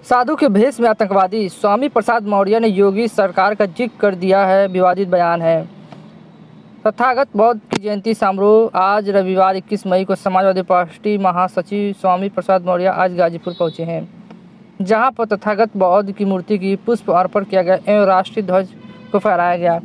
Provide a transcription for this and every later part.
साधु के भेष में आतंकवादी, स्वामी प्रसाद मौर्य ने योगी सरकार का जिक्र कर दिया है। विवादित बयान है। तथागत बौद्ध की जयंती समारोह आज रविवार 21 मई को समाजवादी पार्टी महासचिव स्वामी प्रसाद मौर्य आज गाजीपुर पहुंचे हैं, जहां पर तथागत बौद्ध की मूर्ति की पुष्प अर्पण किया गया एवं राष्ट्रीय ध्वज को फहराया गया।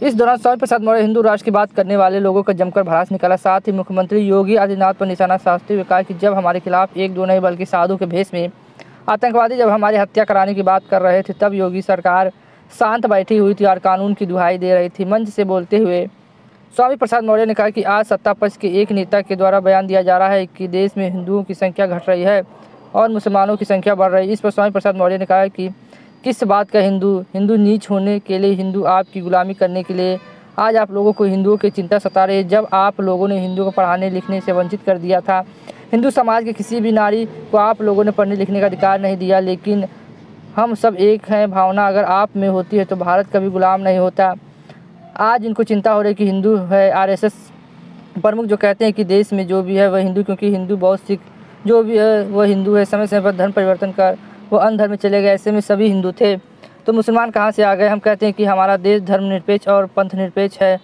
इस दौरान स्वामी प्रसाद मौर्य हिंदू राष्ट्र की बात करने वाले लोगों का जमकर भड़ास निकाला। साथ ही मुख्यमंत्री योगी आदित्यनाथ पर निशाना साधते हुए कहा कि जब हमारे खिलाफ एक दो नहीं बल्कि साधु के भेष में आतंकवादी जब हमारी हत्या कराने की बात कर रहे थे, तब योगी सरकार शांत बैठी हुई थी और कानून की दुहाई दे रही थी। मंच से बोलते हुए स्वामी प्रसाद मौर्य ने कहा कि आज सत्ता पक्ष के एक नेता के द्वारा बयान दिया जा रहा है कि देश में हिंदुओं की संख्या घट रही है और मुसलमानों की संख्या बढ़ रही है। इस पर स्वामी प्रसाद मौर्य ने कहा कि किस बात का हिंदू नीच होने के लिए, हिंदू आपकी गुलामी करने के लिए आज आप लोगों को हिंदुओं की चिंता सता रही है। जब आप लोगों ने हिंदुओं को पढ़ाने लिखने से वंचित कर दिया था, हिंदू समाज के किसी भी नारी को आप लोगों ने पढ़ने लिखने का अधिकार नहीं दिया, लेकिन हम सब एक हैं भावना अगर आप में होती है तो भारत कभी गुलाम नहीं होता। आज इनको चिंता हो रही कि हिंदू है। आरएसएस प्रमुख जो कहते हैं कि देश में जो भी है वह हिंदू, क्योंकि हिंदू बौद्ध सिख जो भी है वह हिंदू है। समय समय पर धर्म परिवर्तन कर वो अन्य धर्म में चले गए, ऐसे में सभी हिंदू थे तो मुसलमान कहाँ से आ गए। हम कहते हैं कि हमारा देश धर्मनिरपेक्ष और पंथ निरपेक्ष है,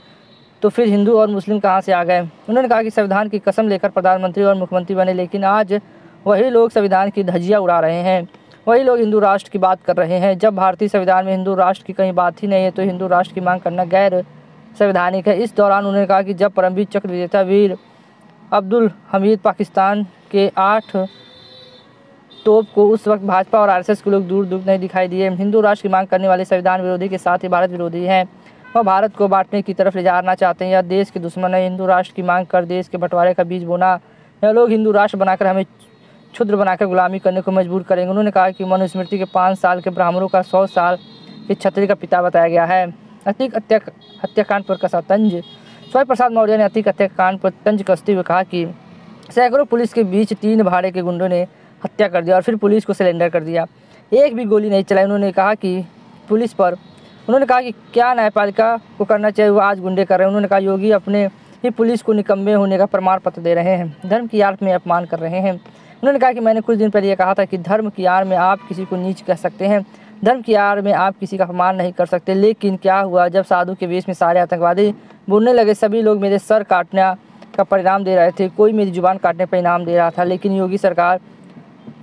तो फिर हिंदू और मुस्लिम कहाँ से आ गए। उन्होंने कहा कि संविधान की कसम लेकर प्रधानमंत्री और मुख्यमंत्री बने, लेकिन आज वही लोग संविधान की धज्जियाँ उड़ा रहे हैं, वही लोग हिंदू राष्ट्र की बात कर रहे हैं। जब भारतीय संविधान में हिंदू राष्ट्र की कहीं बात ही नहीं है तो हिंदू राष्ट्र की मांग करना गैर संवैधानिक है। इस दौरान उन्होंने कहा कि जब परमवीर चक्र विजेता वीर अब्दुल हमीद पाकिस्तान के 8 तोप को उस वक्त भाजपा और आरएसएस के लोग दूर दूर नहीं दिखाई दिए। हिंदू राष्ट्र की मांग करने वाले संविधान विरोधी के साथ ही भारत विरोधी हैं। वह भारत को बांटने की तरफ ले जाना चाहते हैं। यह देश के दुश्मन है। हिंदू राष्ट्र की मांग कर देश के बंटवारे का बीज बोना। यह लोग हिंदू राष्ट्र बनाकर हमें क्षुद्र बनाकर गुलामी करने को मजबूर करेंगे। उन्होंने कहा कि मनुस्मृति के 5 साल के ब्राह्मणों का 100 साल के क्षत्रिय का पिता बताया गया है। अतिक हत्याकांड पर कसा तंज। स्वामी प्रसाद मौर्य ने अतिक हत्याकांड पर तंज कसते हुए कहा कि सैकड़ों पुलिस के बीच 3 भाड़े के गुंडों ने हत्या कर दिया और फिर पुलिस को सरेंडर कर दिया, एक भी गोली नहीं चलाई। उन्होंने कहा कि क्या न्यायपालिका को करना चाहिए वो आज गुंडे कर रहे हैं। उन्होंने कहा योगी अपने ही पुलिस को निकम्मे होने का प्रमाण पत्र दे रहे हैं, धर्म की आड़ में अपमान कर रहे हैं। उन्होंने कहा कि मैंने कुछ दिन पहले ये कहा था कि धर्म की आड़ में आप किसी को नीच कह सकते हैं, धर्म की आड़ में आप किसी का अपमान नहीं कर सकते। लेकिन क्या हुआ, जब साधु के वेश में सारे आतंकवादी बोलने लगे, सभी लोग मेरे सर काटने का परिणाम दे रहे थे, कोई मेरी जुबान काटने पर इनाम दे रहा था, लेकिन योगी सरकार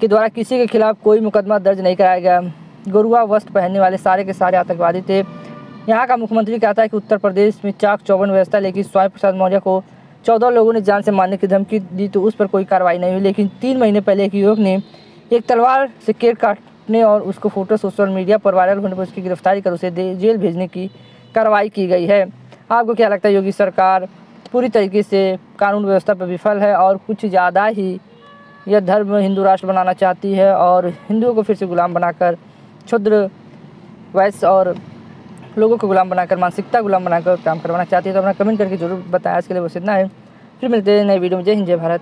के द्वारा किसी के खिलाफ कोई मुकदमा दर्ज नहीं कराया गया। गेरुआ वस्त्र पहनने वाले सारे के सारे आतंकवादी थे। यहाँ का मुख्यमंत्री कहता है कि उत्तर प्रदेश में चाक चौबंद व्यवस्था, लेकिन स्वामी प्रसाद मौर्य को 14 लोगों ने जान से मारने की धमकी दी तो उस पर कोई कार्रवाई नहीं हुई। लेकिन 3 महीने पहले एक युवक ने एक तलवार से केक काटने और उसको फोटो सोशल मीडिया पर वायरल होने पर उसकी गिरफ्तारी कर उसे जेल भेजने की कार्रवाई की गई है। आपको क्या लगता है, योगी सरकार पूरी तरीके से कानून व्यवस्था पर विफल है और कुछ ज़्यादा ही यह धर्म हिंदू राष्ट्र बनाना चाहती है और हिंदुओं को फिर से गुलाम बनाकर, क्षुद्र वैश्य और लोगों को गुलाम बनाकर, मानसिकता गुलाम बनाकर काम करवाना चाहती है। तो अपना कमेंट करके जरूर बताएं। आज के लिए बस इतना है, फिर मिलते हैं नए वीडियो में। जय हिंद, जय भारत।